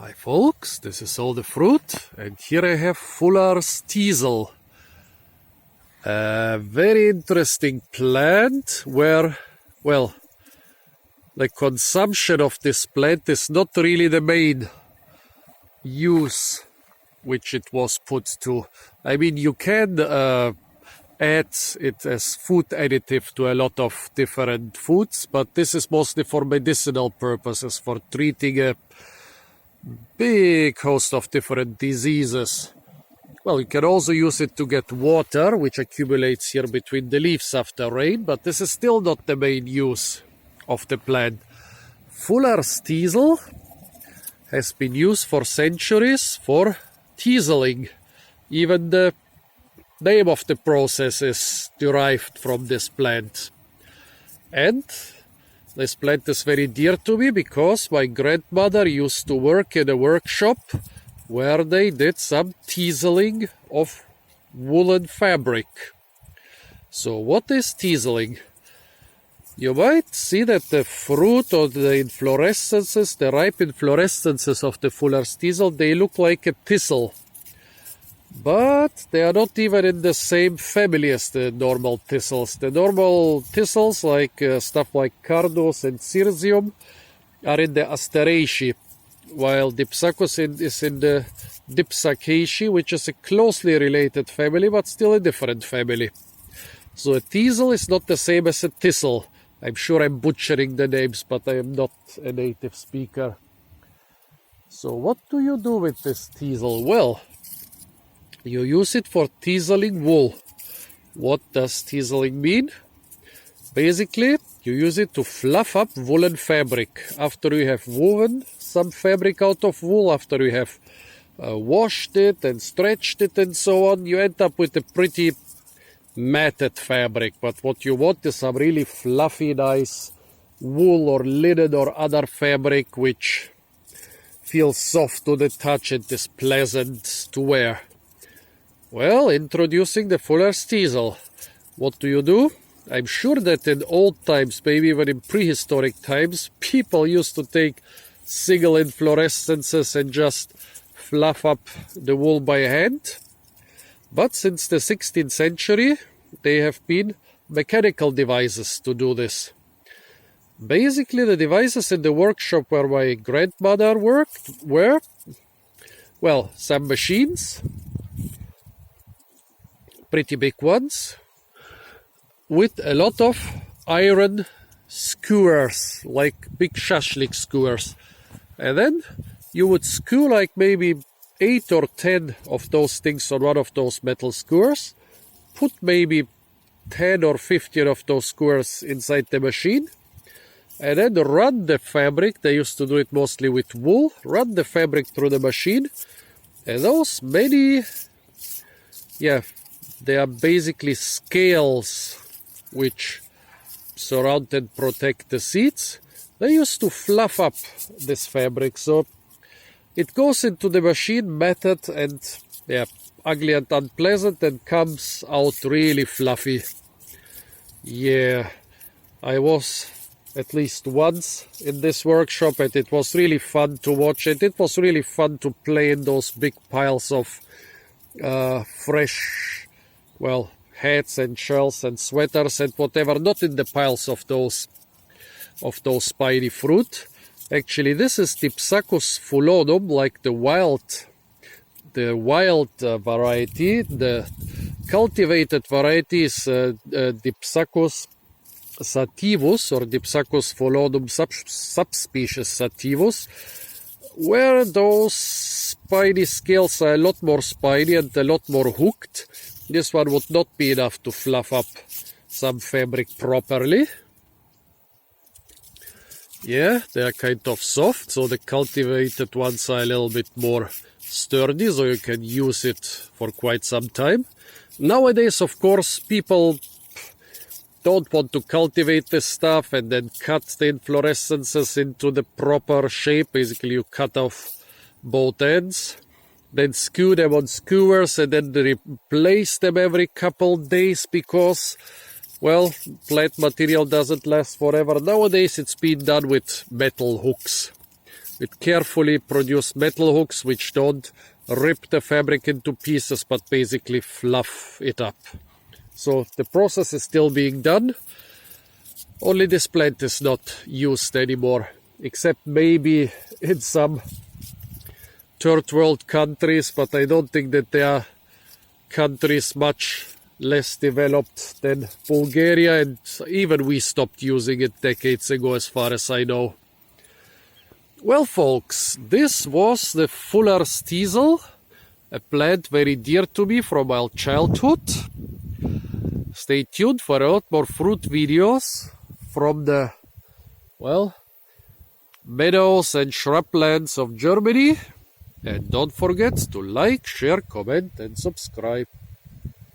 Hi folks, this is all the fruit, and here I have Fuller's Teasel. A very interesting plant where, well, the consumption of this plant is not really the main use which it was put to. I mean, you can add it as food additive to a lot of different foods, but this is mostly for medicinal purposes, for treating a big host of different diseases. Well, you can also use it to get water, which accumulates here between the leaves after rain, but this is still not the main use of the plant. Fuller's Teasel has been used for centuries for teaseling. Even the name of the process is derived from this plant. And this plant is very dear to me because my grandmother used to work in a workshop where they did some teaseling of woolen fabric. So what is teaseling? You might see that the fruit or the inflorescences, the ripe inflorescences of the Fuller's Teasel, they look like a thistle. But they are not even in the same family as the normal thistles. The normal thistles, like stuff like Cardus and Cirsium, are in the Asteraceae, while Dipsacus is in the Dipsacaceae, which is a closely related family, but still a different family. So a teasel is not the same as a thistle. I'm sure I'm butchering the names, but I am not a native speaker. So what do you do with this teasel? Well, you use it for teaseling wool. What does teaseling mean? Basically, you use it to fluff up woolen fabric. After you have woven some fabric out of wool, after you have washed it and stretched it and so on, you end up with a pretty matted fabric. But what you want is some really fluffy, nice wool or linen or other fabric which feels soft to the touch and is pleasant to wear. Well, introducing the Fuller's Teasel. What do? I'm sure that in old times, maybe even in prehistoric times, people used to take single inflorescences and just fluff up the wool by hand. But since the 16th century, there have been mechanical devices to do this. Basically, the devices in the workshop where my grandmother worked were, well, some machines, pretty big ones, with a lot of iron skewers, like big shashlik skewers. And then you would skew like maybe 8 or 10 of those things on one of those metal skewers, put maybe 10 or 15 of those skewers inside the machine, and then run the fabric. They used to do it mostly with wool. Run the fabric through the machine, and those many, they are basically scales which surround and protect the seeds. They used to fluff up this fabric, so it goes into the machine matted and ugly and unpleasant, and comes out really fluffy. Yeah, I was at least once in this workshop, and it was really fun to watch it. It was really fun to play in those big piles of fresh, well, hats and shells and sweaters and whatever, not in the piles of those spiny fruit. Actually, this is Dipsacus fullonum, like the wild variety. The cultivated variety is Dipsacus sativus, or Dipsacus fullonum subspecies sativus, where those spiny scales are a lot more spiny and a lot more hooked. This one would not be enough to fluff up some fabric properly. Yeah, they are kind of soft, so the cultivated ones are a little bit more sturdy, so you can use it for quite some time. Nowadays, of course, people don't want to cultivate this stuff and then cut the inflorescences into the proper shape. Basically, you cut off both ends, then skew them on skewers, and then replace them every couple days because, well, plant material doesn't last forever. Nowadays it's been done with metal hooks. with carefully produced metal hooks which don't rip the fabric into pieces but basically fluff it up. So the process is still being done. Only this plant is not used anymore, except maybe in some third world countries, but I don't think that there are countries much less developed than Bulgaria, and even we stopped using it decades ago as far as I know. Well folks, this was the Fuller's Teasel, a plant very dear to me from my childhood. Stay tuned for a lot more fruit videos from the, well, meadows and shrublands of Germany. And don't forget to like, share, comment and subscribe.